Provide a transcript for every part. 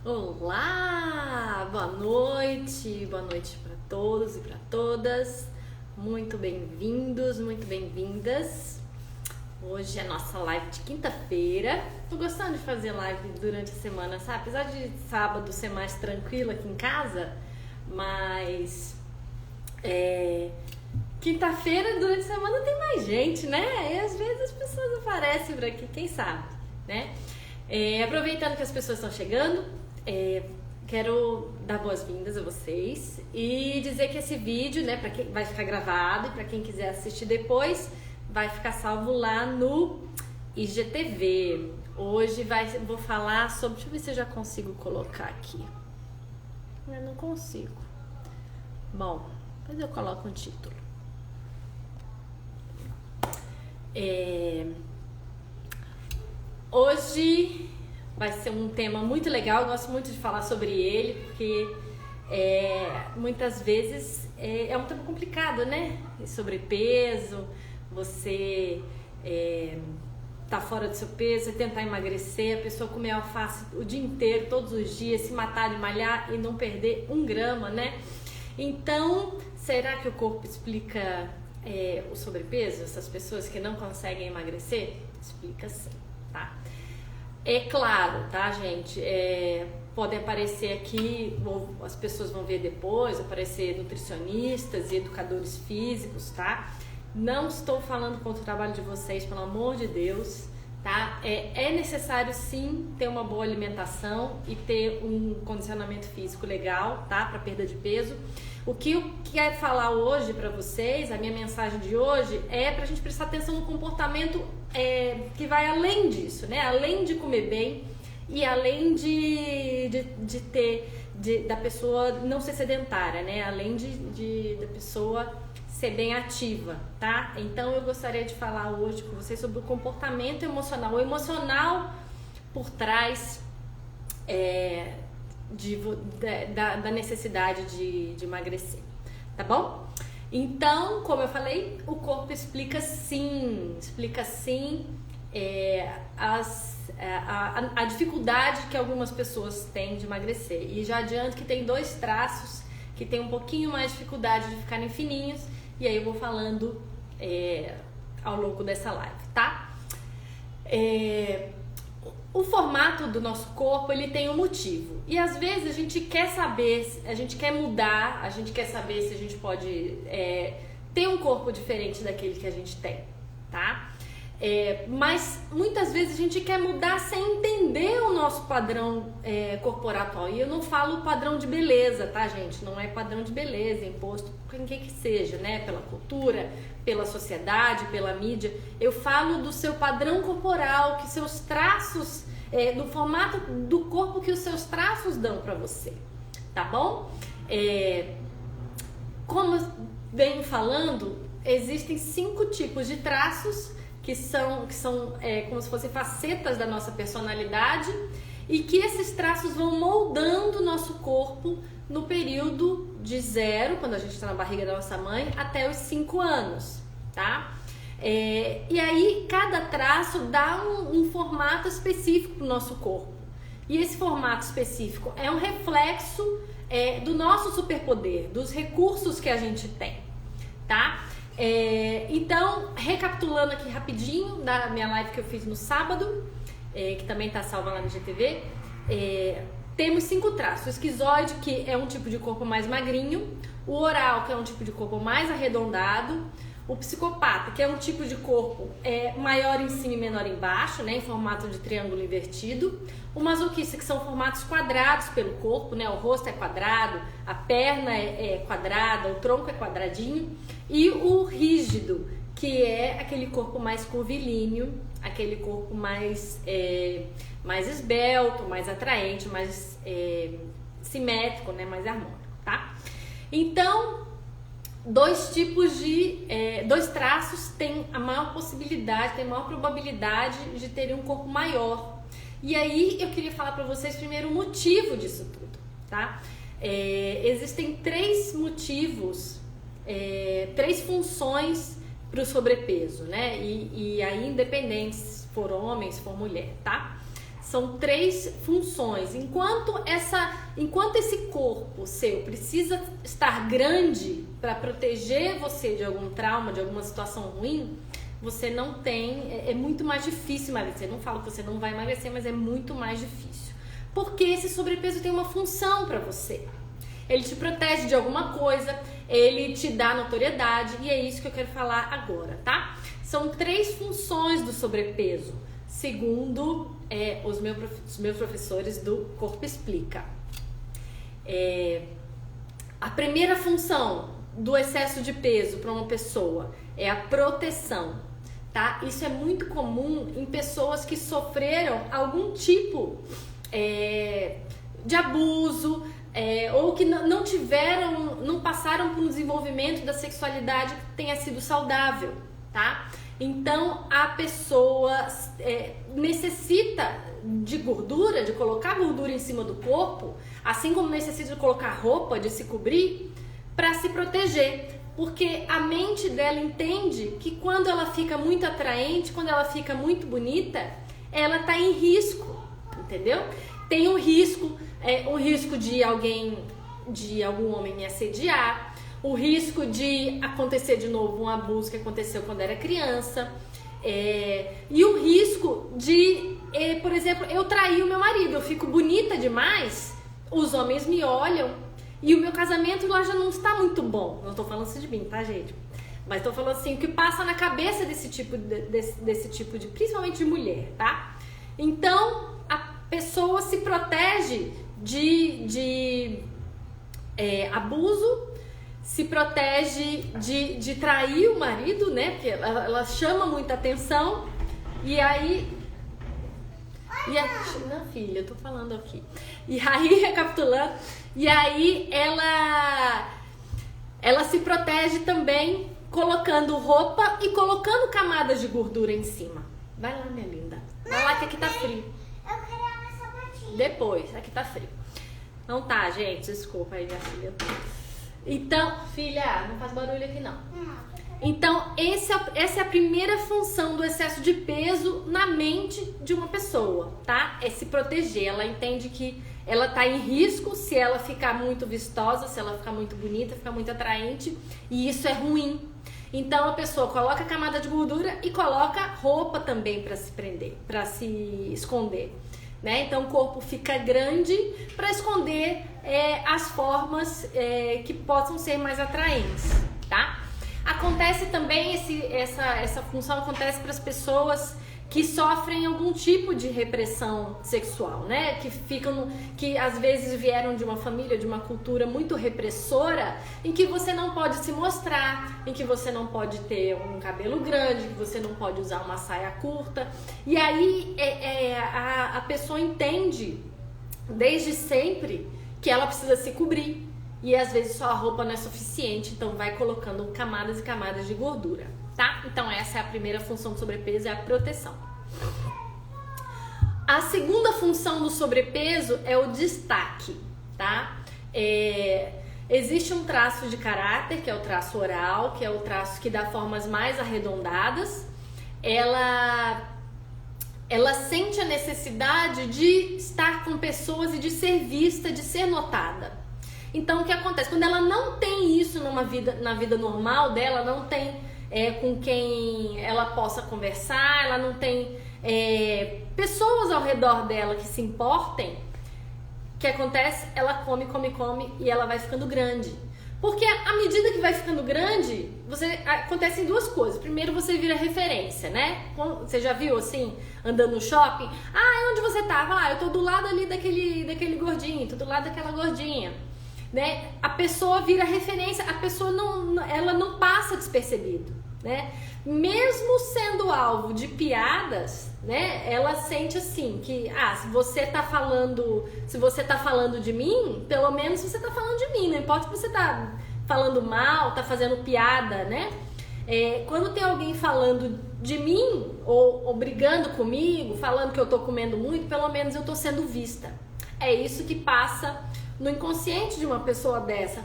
Olá, boa noite para todos e para todas. Muito bem-vindos, muito bem-vindas. Hoje é a nossa live de quinta-feira. Tô gostando de fazer live durante a semana, sabe? Apesar de sábado ser mais tranquilo aqui em casa, mas quinta-feira durante a semana tem mais gente, né? E às vezes as pessoas aparecem por aqui, quem sabe, né? Aproveitando que as pessoas estão chegando, quero dar boas-vindas a vocês e dizer que esse vídeo, né, para quem vai ficar gravado e para quem quiser assistir depois, vai ficar salvo lá no IGTV. Hoje vou falar sobre, deixa eu ver se eu já consigo colocar aqui. Eu não consigo. Bom, depois eu coloco um título. Hoje vai ser um tema muito legal, eu gosto muito de falar sobre ele, porque muitas vezes é um tema complicado, né? Sobrepeso, você tá fora do seu peso, tentar emagrecer, a pessoa comer alface o dia inteiro, todos os dias, se matar de malhar e não perder 1 grama, né? Então, será que o corpo explica o sobrepeso? Essas pessoas que não conseguem emagrecer? Explica sim, tá? É claro, tá, gente? Pode aparecer aqui, as pessoas vão ver depois, aparecer nutricionistas e educadores físicos, tá? Não estou falando contra o trabalho de vocês, pelo amor de Deus, tá? É necessário sim ter uma boa alimentação e ter um condicionamento físico legal, tá? Para perda de peso. O que eu quero falar hoje para vocês, a minha mensagem de hoje é pra gente prestar atenção no comportamento que vai além disso, né? Além de comer bem e além da pessoa não ser sedentária, né? Além da pessoa ser bem ativa, tá? Então eu gostaria de falar hoje com vocês sobre o comportamento emocional, o emocional por trás da necessidade de emagrecer, tá bom? Então, como eu falei, o corpo explica sim a dificuldade que algumas pessoas têm de emagrecer. E já adianto que tem 2 traços que tem um pouquinho mais de dificuldade de ficarem fininhos, e aí eu vou falando ao longo dessa live, tá? O formato do nosso corpo, ele tem um motivo. E às vezes a gente quer saber, a gente quer mudar, a gente quer saber se a gente pode ter um corpo diferente daquele que a gente tem, tá? Mas muitas vezes a gente quer mudar sem entender o nosso padrão corporal atual. E eu não falo padrão de beleza, tá, gente? Não é padrão de beleza imposto por quem que seja, né? Pela cultura, pela sociedade, pela mídia. Eu falo do seu padrão corporal, que seus traços, do formato do corpo que os seus traços dão pra você, tá bom? Como eu venho falando, existem 5 tipos de traços que são como se fossem facetas da nossa personalidade e que esses traços vão moldando o nosso corpo no período de 0, quando a gente está na barriga da nossa mãe, até os 5 anos, tá? E aí cada traço dá um formato específico para o nosso corpo. E esse formato específico é um reflexo do nosso superpoder, dos recursos que a gente tem, tá? Então, recapitulando aqui rapidinho da minha live que eu fiz no sábado, que também tá salva lá no GTV, temos 5 traços. O esquizoide, que é um tipo de corpo mais magrinho, o oral, que é um tipo de corpo mais arredondado, o psicopata, que é um tipo de corpo maior em cima e menor embaixo, né, em formato de triângulo invertido, o masoquista, que são formatos quadrados pelo corpo, né, o rosto é quadrado, a perna é quadrada, o tronco é quadradinho, e o rígido, que é aquele corpo mais curvilíneo, aquele corpo mais esbelto, mais atraente, mais simétrico, né, mais harmônico, tá? Então, 2 traços têm a maior possibilidade, têm a maior probabilidade de terem um corpo maior. E aí eu queria falar para vocês primeiro o motivo disso tudo, tá? Existem 3 motivos, 3 funções para o sobrepeso, né? E aí independente se for homem, se for mulher, tá? São 3 funções. Enquanto esse corpo seu precisa estar grande para proteger você de algum trauma, de alguma situação ruim, você não tem, é muito mais difícil emagrecer. Não falo que você não vai emagrecer, mas é muito mais difícil. Porque esse sobrepeso tem uma função para você. Ele te protege de alguma coisa, ele te dá notoriedade, e é isso que eu quero falar agora, tá? São 3 funções do sobrepeso, segundo os meus professores do Corpo Explica. A primeira função do excesso de peso para uma pessoa é a proteção, tá? Isso é muito comum em pessoas que sofreram algum tipo de abuso, ou que não passaram por um desenvolvimento da sexualidade que tenha sido saudável, tá? Então a pessoa necessita de gordura, de colocar gordura em cima do corpo, assim como necessita de colocar roupa, de se cobrir, para se proteger. Porque a mente dela entende que quando ela fica muito atraente, quando ela fica muito bonita, ela está em risco, entendeu? Tem um risco de algum homem me assediar, o risco de acontecer de novo um abuso que aconteceu quando era criança, e o risco de, por exemplo, eu trair o meu marido, eu fico bonita demais, os homens me olham e o meu casamento lá já não está muito bom. Não estou falando assim de mim, tá, gente? Mas estou falando assim, o que passa na cabeça desse tipo de, principalmente de mulher, tá? Então, a pessoa se protege de abuso, se protege de trair o marido, né? Porque ela chama muita atenção. E aí... Não, filha, eu tô falando aqui. E aí, recapitulando, e aí ela se protege também colocando roupa e colocando camadas de gordura em cima. Vai lá, minha linda. Vai lá que aqui tá frio. Eu queria uma sapatinha. Depois, aqui tá frio. Não tá, gente, desculpa aí, minha filha. Então, filha, não faz barulho aqui não. Então, essa é a primeira função do excesso de peso na mente de uma pessoa, tá? É se proteger. Ela entende que ela tá em risco se ela ficar muito vistosa, se ela ficar muito bonita, ficar muito atraente, e isso é ruim. Então, a pessoa coloca a camada de gordura e coloca roupa também para se prender, para se esconder, né? Então, o corpo fica grande para esconder as formas que possam ser mais atraentes, tá? Acontece também, essa função acontece para as pessoas que sofrem algum tipo de repressão sexual, né? Que às vezes vieram de uma família, de uma cultura muito repressora, em que você não pode se mostrar, em que você não pode ter um cabelo grande, que você não pode usar uma saia curta. E aí a pessoa entende desde sempre que ela precisa se cobrir. E às vezes só a roupa não é suficiente, então vai colocando camadas e camadas de gordura, tá? Então essa é a primeira função do sobrepeso, é a proteção. A segunda função do sobrepeso é o destaque, tá? Existe um traço de caráter, que é o traço oral, que é o traço que dá formas mais arredondadas. Ela sente a necessidade de estar com pessoas e de ser vista, de ser notada. Então, o que acontece? Quando ela não tem isso na vida normal dela, não tem com quem ela possa conversar, ela não tem pessoas ao redor dela que se importem, o que acontece? Ela come e ela vai ficando grande. Porque à medida que vai ficando grande, acontecem duas coisas. Primeiro, você vira referência, né? Você já viu, assim, andando no shopping? Ah, onde você tava? Eu tô do lado ali daquele gordinho, tô do lado daquela gordinha. Né? A pessoa vira referência, a pessoa ela não passa despercebido, né? Mesmo sendo alvo de piadas, né? Ela sente assim que se você tá falando de mim, pelo menos você tá falando de mim, não importa se você tá falando mal, tá fazendo piada, né? Quando tem alguém falando de mim ou brigando comigo, falando que eu tô comendo muito, pelo menos eu tô sendo vista. É isso que passa no inconsciente de uma pessoa dessa,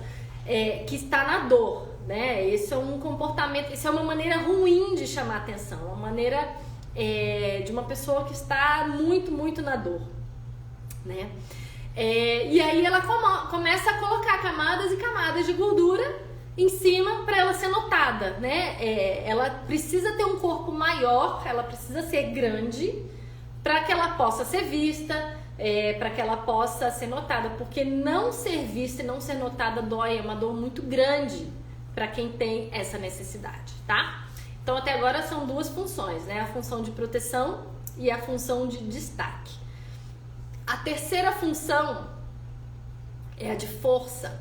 que está na dor, né? Esse é um comportamento, isso é uma maneira ruim de chamar atenção, uma maneira de uma pessoa que está muito, muito na dor, né? E aí ela começa a colocar camadas e camadas de gordura em cima para ela ser notada, né? Ela precisa ter um corpo maior, ela precisa ser grande para que ela possa ser vista, para que ela possa ser notada, porque não ser vista e não ser notada dói, é uma dor muito grande para quem tem essa necessidade, tá? Então até agora são duas funções, né? A função de proteção e a função de destaque. A terceira função é a de força.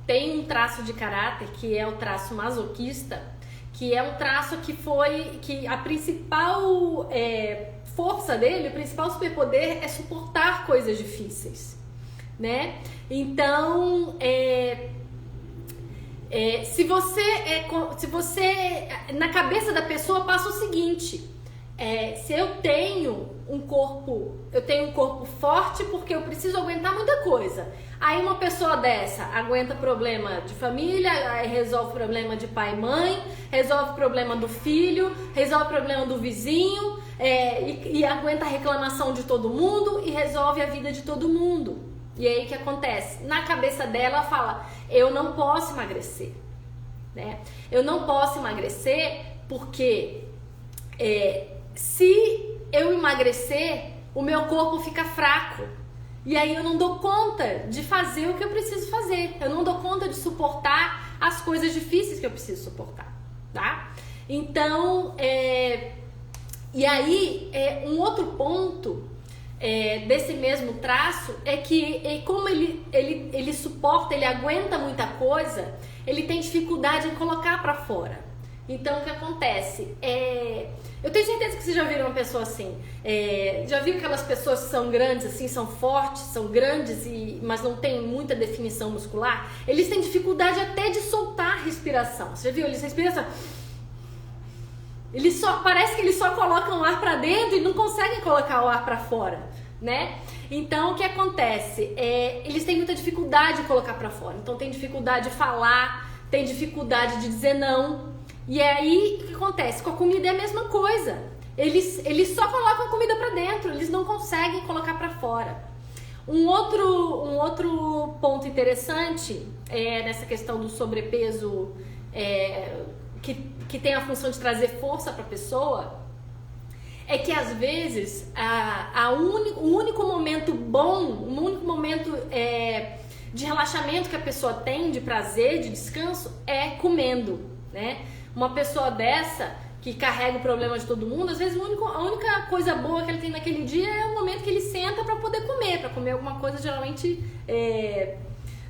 Tem um traço de caráter que é o traço masoquista, que é um traço que a principal força dele, o principal superpoder é suportar coisas difíceis, né? Então, se você na cabeça da pessoa passa o seguinte: se eu tenho um corpo forte porque eu preciso aguentar muita coisa. Aí uma pessoa dessa aguenta problema de família, aí resolve problema de pai e mãe, resolve problema do filho, resolve problema do vizinho, e aguenta a reclamação de todo mundo e resolve a vida de todo mundo. E aí o que acontece? Na cabeça dela, ela fala: eu não posso emagrecer, né? Eu não posso emagrecer porque se eu emagrecer, o meu corpo fica fraco. E aí eu não dou conta de fazer o que eu preciso fazer. Eu não dou conta de suportar as coisas difíceis que eu preciso suportar, tá? Então, e aí, um outro ponto desse mesmo traço é que como ele suporta, ele aguenta muita coisa, ele tem dificuldade em colocar pra fora. Então, o que acontece? Eu tenho certeza que vocês já viram uma pessoa assim. Já viu aquelas pessoas que são grandes, assim, são fortes, são grandes, mas não tem muita definição muscular? Eles têm dificuldade até de soltar a respiração. Você já viu? Eles respiram assim. Parece que eles só colocam o ar pra dentro e não conseguem colocar o ar pra fora, né? Então, o que acontece? Eles têm muita dificuldade de colocar pra fora. Então, tem dificuldade de falar, tem dificuldade de dizer não. E aí, o que acontece? Com a comida é a mesma coisa. Eles só colocam a comida pra dentro, eles não conseguem colocar pra fora. Um outro ponto interessante nessa questão do sobrepeso, que tem a função de trazer força pra pessoa, é que às vezes o único momento bom, o único momento de relaxamento que a pessoa tem, de prazer, de descanso, é comendo, né? Uma pessoa dessa, que carrega o problema de todo mundo, às vezes a única coisa boa que ele tem naquele dia é o momento que ele senta para poder comer alguma coisa geralmente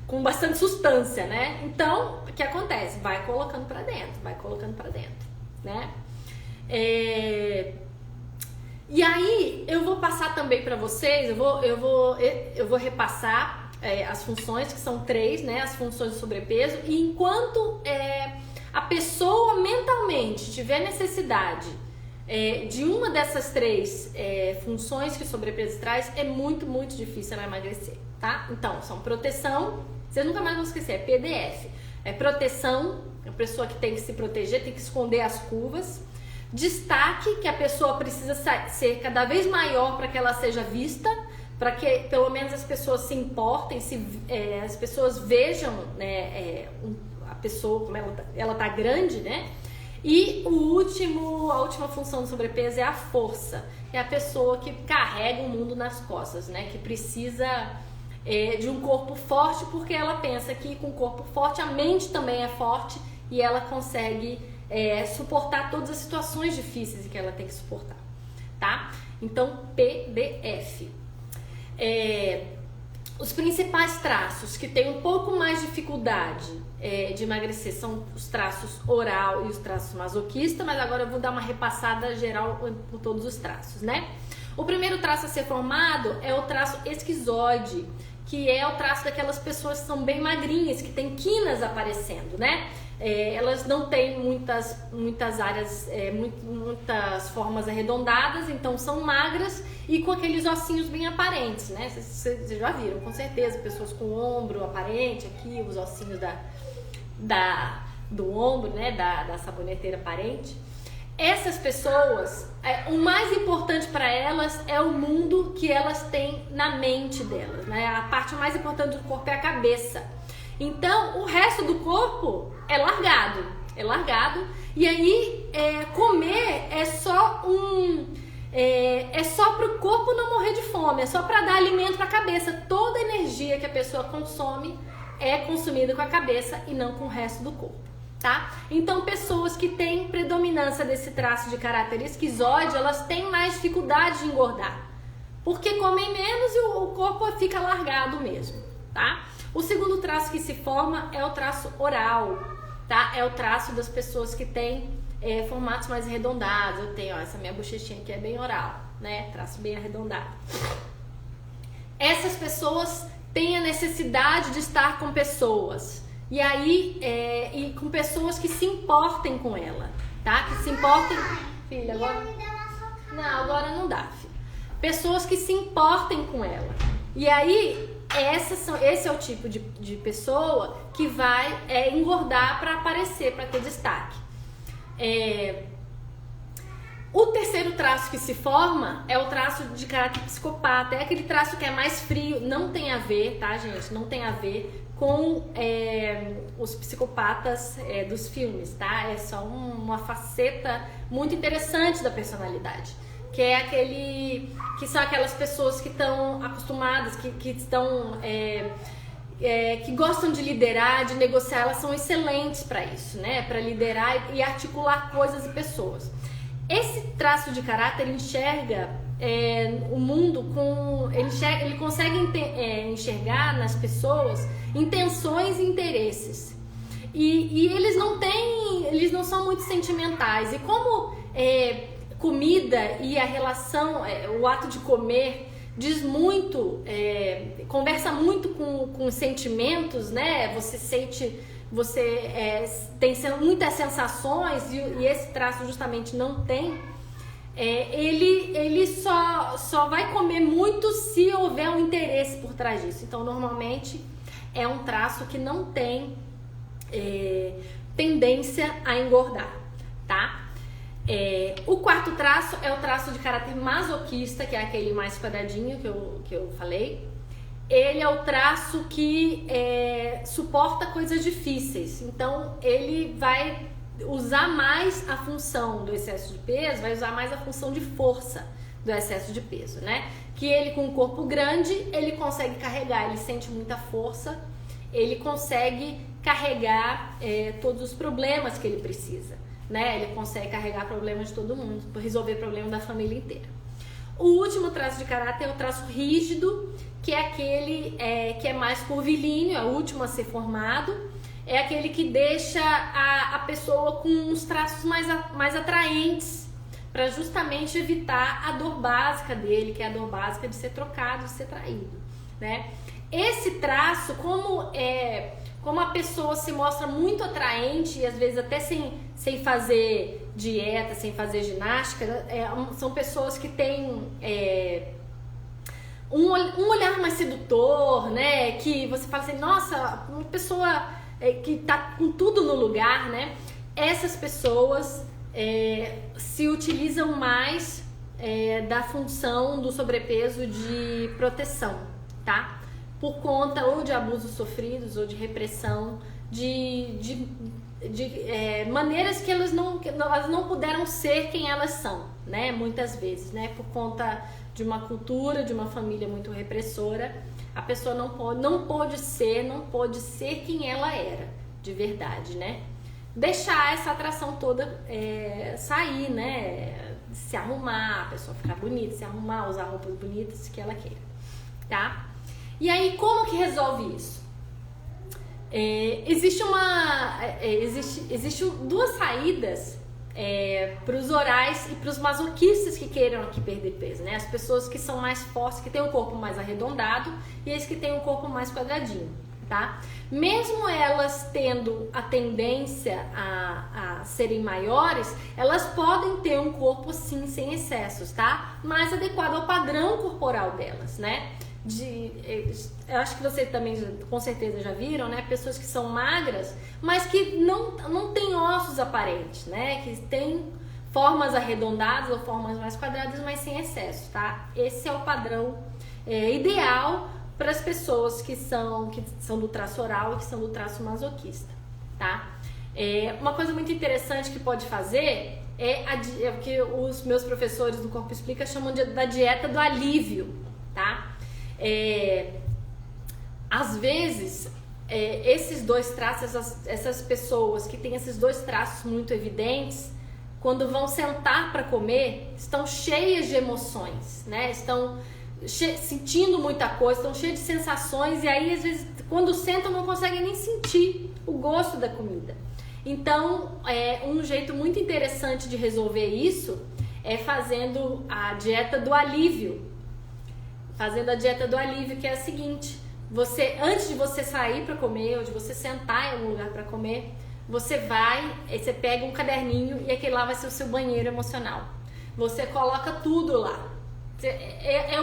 com bastante substância, né? Então, o que acontece? Vai colocando para dentro, né? E aí, eu vou passar também para vocês, eu vou repassar as funções, que são 3, né? As funções do sobrepeso, e enquanto a pessoa mentalmente tiver necessidade de uma dessas 3 funções que o sobrepeso traz, é muito, muito difícil ela emagrecer, tá? Então, são proteção, vocês nunca mais vão esquecer, é PDF. Proteção, a pessoa que tem que se proteger, tem que esconder as curvas. Destaque, que a pessoa precisa ser cada vez maior para que ela seja vista, para que pelo menos as pessoas se importem, as pessoas vejam, né, a pessoa como ela tá grande, né? E a última função do sobrepeso é a força, é a pessoa que carrega o mundo nas costas, né? Que precisa de um corpo forte, porque ela pensa que com o corpo forte a mente também é forte e ela consegue suportar todas as situações difíceis que ela tem que suportar, tá? Então, PDF. Os principais traços que tem um pouco mais de dificuldade de emagrecer são os traços oral e os traços masoquista, mas agora eu vou dar uma repassada geral por todos os traços, né? O primeiro traço a ser formado é o traço esquizoide, que é o traço daquelas pessoas que são bem magrinhas, que tem quinas aparecendo, né? Elas não têm muitas áreas, muitas formas arredondadas, então são magras e com aqueles ossinhos bem aparentes, né? Vocês já viram, com certeza, pessoas com o ombro aparente aqui, os ossinhos do ombro, né? Da saboneteira aparente. Essas pessoas, o mais importante para elas é o mundo que elas têm na mente delas, né? A parte mais importante do corpo é a cabeça. Então, o resto do corpo é largado. E aí, comer é só para o corpo não morrer de fome, é só para dar alimento para a cabeça. Toda a energia que a pessoa consome é consumida com a cabeça e não com o resto do corpo, tá? Então, pessoas que têm predominância desse traço de caráter esquizoide, elas têm mais dificuldade de engordar, porque comem menos e o corpo fica largado mesmo, tá? O segundo traço que se forma é o traço oral, tá? É o traço das pessoas que têm formatos mais arredondados. Eu tenho, essa minha bochechinha aqui é bem oral, né? Traço bem arredondado. Essas pessoas têm a necessidade de estar com pessoas. E aí, e com pessoas que se importem com ela, tá? Que se importem... Filha, agora... Não, agora não dá, filha. Pessoas que se importem com ela. E aí, esse é o tipo de pessoa que vai engordar para aparecer, para ter destaque. O terceiro traço que se forma é o traço de caráter psicopata. É aquele traço que é mais frio. Não tem a ver, tá, gente? Não tem a ver com os psicopatas dos filmes, tá? É só uma faceta muito interessante da personalidade, que é que são aquelas pessoas que estão acostumadas, que estão que gostam de liderar, de negociar. Elas são excelentes para isso, né? Para liderar e articular coisas e pessoas. Esse traço de caráter enxerga o mundo ele consegue enxergar nas pessoas intenções e interesses. E eles não são muito sentimentais. E como comida e a relação, o ato de comer diz muito, conversa muito com sentimentos, né? Você tem muitas sensações e esse traço justamente não tem. Ele só vai comer muito se houver um interesse por trás disso. Então, normalmente é um traço que não tem tendência a engordar, tá? O quarto traço é o traço de caráter masoquista, que é aquele mais quadradinho que eu falei. Ele é o traço que suporta coisas difíceis. Então, ele vai usar mais a função do excesso de peso, vai usar mais a função de força do excesso de peso, né? Que ele, com um corpo grande, ele consegue carregar, ele sente muita força, ele consegue carregar todos os problemas que ele precisa, né? Ele consegue carregar problemas de todo mundo, resolver problemas da família inteira. O último traço de caráter é o traço rígido, que é aquele que é mais curvilíneo, é o último a ser formado. É aquele que deixa a pessoa com uns traços mais atraentes, para justamente evitar a dor básica dele, que é a dor básica de ser trocado, de ser traído, né? Esse traço, como a pessoa se mostra muito atraente, e às vezes até sem fazer dieta, sem fazer ginástica, são pessoas que têm um olhar mais sedutor, né? Que você fala assim, nossa, uma pessoa que tá com tudo no lugar, né? Essas pessoas se utilizam mais da função do sobrepeso de proteção, tá? Por conta ou de abusos sofridos ou de repressão, de maneiras que elas não puderam ser quem elas são, né? Muitas vezes, né? Por conta de uma cultura, de uma família muito repressora, a pessoa não pôde ser quem ela era, de verdade, né? Deixar essa atração toda sair, né? Se arrumar, a pessoa ficar bonita, se arrumar, usar roupas bonitas que ela queira, tá? E aí, como que resolve isso? Existe duas saídas para os orais e para os masoquistas que queiram aqui perder peso, né? As pessoas que são mais fortes, que têm o corpo mais arredondado, e as que têm o corpo mais quadradinho, tá? Mesmo elas tendo a tendência a serem maiores, elas podem ter um corpo sim, sem excessos, tá? Mais adequado ao padrão corporal delas, né? Eu acho que vocês também com certeza já viram, né? Pessoas que são magras, mas que não têm ossos aparentes, né? Que têm formas arredondadas ou formas mais quadradas, mas sem excesso, tá? Esse é o padrão ideal para as pessoas que são do traço oral e que são do traço masoquista, tá? Uma coisa muito interessante que pode fazer é o que os meus professores do Corpo Explica chamam da dieta do alívio, tá? Às vezes, esses dois traços, essas pessoas que têm esses dois traços muito evidentes, quando vão sentar para comer, estão cheias de emoções, né? Estão sentindo muita coisa, estão cheias de sensações, e aí às vezes quando sentam não conseguem nem sentir o gosto da comida. Então, um jeito muito interessante de resolver isso é fazendo a dieta do alívio. Fazendo a dieta do alívio, que é a seguinte: antes de você sair para comer ou de você sentar em algum lugar para comer, você pega um caderninho e aquele lá vai ser o seu banheiro emocional. Você coloca tudo lá. É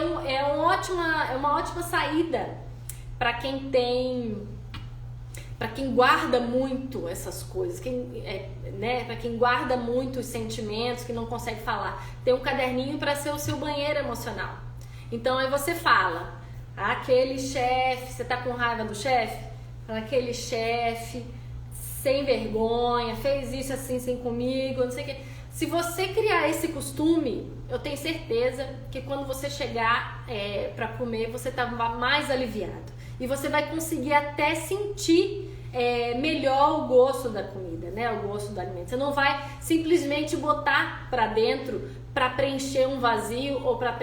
uma ótima saída para quem guarda muito essas coisas, para quem guarda muito os sentimentos, que não consegue falar. Tem um caderninho para ser o seu banheiro emocional. Então aí você fala: aquele chefe, você tá com raiva do chefe? Aquele chefe sem vergonha, fez isso assim comigo, não sei o que. Se você criar esse costume, eu tenho certeza que quando você chegar para comer, você tá mais aliviado. E você vai conseguir até sentir melhor o gosto da comida, né? O gosto do alimento. Você não vai simplesmente botar para dentro para preencher um vazio ou para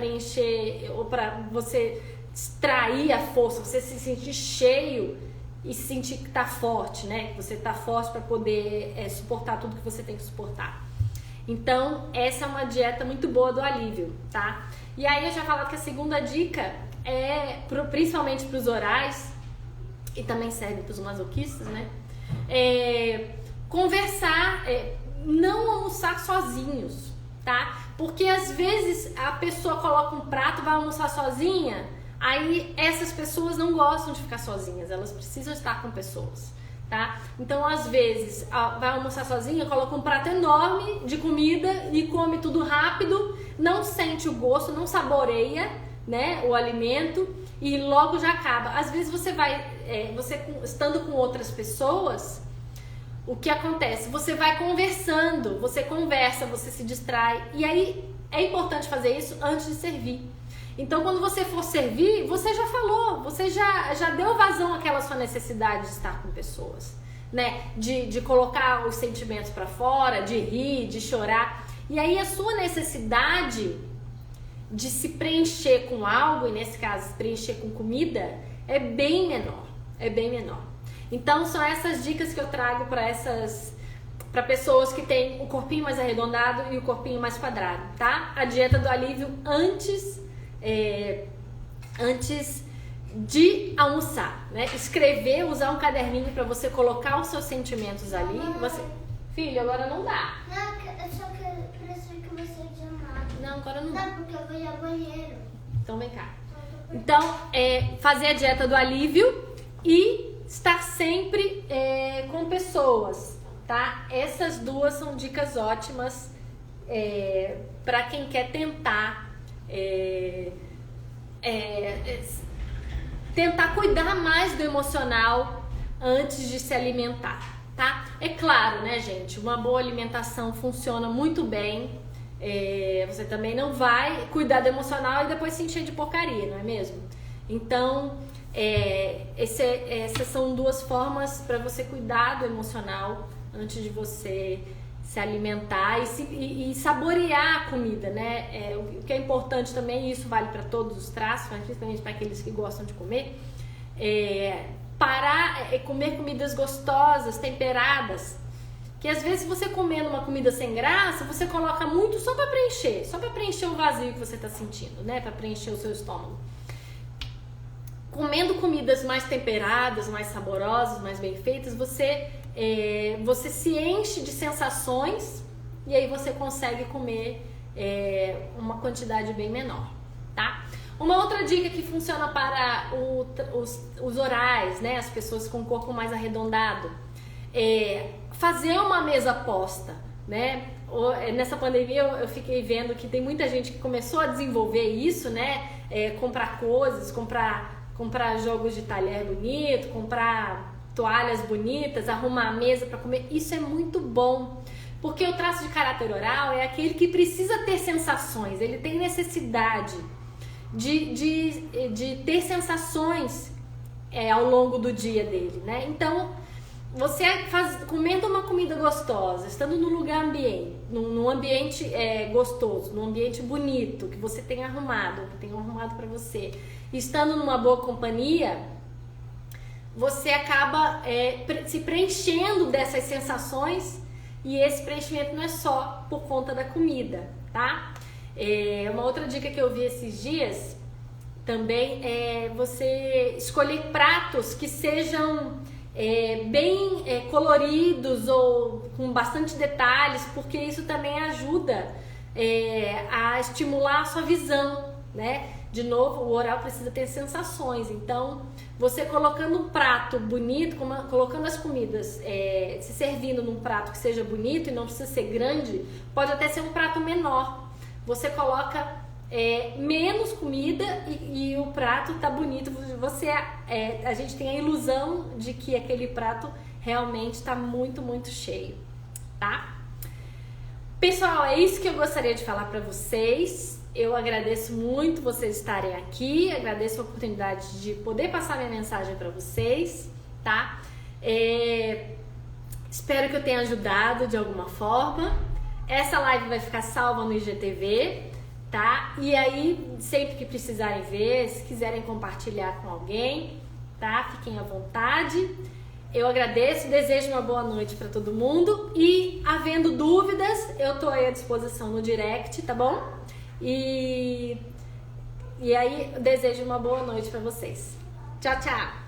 você extrair a força, você se sentir cheio e sentir que tá forte, né? Que você tá forte para poder suportar tudo que você tem que suportar. Então, essa é uma dieta muito boa do alívio, tá? E aí eu já falei que a segunda dica principalmente para os orais, e também serve para os masoquistas, né? Conversar, não almoçar sozinhos, tá? Porque às vezes a pessoa coloca um prato, vai almoçar sozinha, aí essas pessoas não gostam de ficar sozinhas, elas precisam estar com pessoas, tá? Então às vezes vai almoçar sozinha, coloca um prato enorme de comida e come tudo rápido, não sente o gosto, não saboreia, né, o alimento, e logo já acaba. Às vezes você estando com outras pessoas, o que acontece? Você vai conversando, você conversa, você se distrai, e aí é importante fazer isso antes de servir. Então quando você for servir, você já falou, você já deu vazão àquela sua necessidade de estar com pessoas, né? De colocar os sentimentos para fora, de rir, de chorar. E aí a sua necessidade de se preencher com algo, e nesse caso se preencher com comida, é bem menor. Então são essas dicas que eu trago para pessoas que têm o corpinho mais arredondado e o corpinho mais quadrado, tá? A dieta do alívio antes de almoçar, né? Escrever, usar um caderninho para você colocar os seus sentimentos ali. Filho, agora não dá. Não, eu só preciso que você chamar. Não, agora não dá. Não, porque eu vou ir ao banheiro. Então vem cá. Então, fazer a dieta do alívio e estar sempre com pessoas, tá? Essas duas são dicas ótimas para quem quer tentar cuidar mais do emocional antes de se alimentar, tá? É claro, né, gente? Uma boa alimentação funciona muito bem. Você também não vai cuidar do emocional e depois se encher de porcaria, não é mesmo? Então, essas são duas formas para você cuidar do emocional antes de você se alimentar e saborear a comida, né? O que é importante também, e isso vale para todos os traços, mas principalmente para aqueles que gostam de comer, comer comidas gostosas, temperadas, que às vezes você comendo uma comida sem graça, você coloca muito só para preencher o vazio que você está sentindo, né? Para preencher o seu estômago. Comendo comidas mais temperadas, mais saborosas, mais bem feitas, você se enche de sensações e aí você consegue comer uma quantidade bem menor, tá? Uma outra dica que funciona para os orais, né? As pessoas com o corpo mais arredondado, fazer uma mesa posta, né? Nessa pandemia eu fiquei vendo que tem muita gente que começou a desenvolver isso, né? Comprar coisas, comprar jogos de talher bonito, comprar toalhas bonitas, arrumar a mesa para comer. Isso é muito bom, porque o traço de caráter oral é aquele que precisa ter sensações, ele tem necessidade de ter sensações ao longo do dia dele, né? Então, você comendo uma comida gostosa, estando num lugar num ambiente gostoso, num ambiente bonito, que você tem arrumado para você, estando numa boa companhia, você acaba se preenchendo dessas sensações, e esse preenchimento não é só por conta da comida, tá? Uma outra dica que eu vi esses dias também é você escolher pratos que sejam bem coloridos ou com bastante detalhes, porque isso também ajuda a estimular a sua visão, né? De novo, o oral precisa ter sensações, então você colocando um prato bonito, colocando as comidas, se servindo num prato que seja bonito e não precisa ser grande, pode até ser um prato menor. Você coloca menos comida e o prato tá bonito. A gente tem a ilusão de que aquele prato realmente está muito, muito cheio, tá? Pessoal, é isso que eu gostaria de falar para vocês. Eu agradeço muito vocês estarem aqui, agradeço a oportunidade de poder passar minha mensagem para vocês, tá? Espero que eu tenha ajudado de alguma forma. Essa live vai ficar salva no IGTV, tá? E aí, sempre que precisarem ver, se quiserem compartilhar com alguém, tá? Fiquem à vontade. Eu agradeço, desejo uma boa noite para todo mundo e, havendo dúvidas, eu tô aí à disposição no direct, tá bom? E aí, desejo uma boa noite para vocês. Tchau, tchau!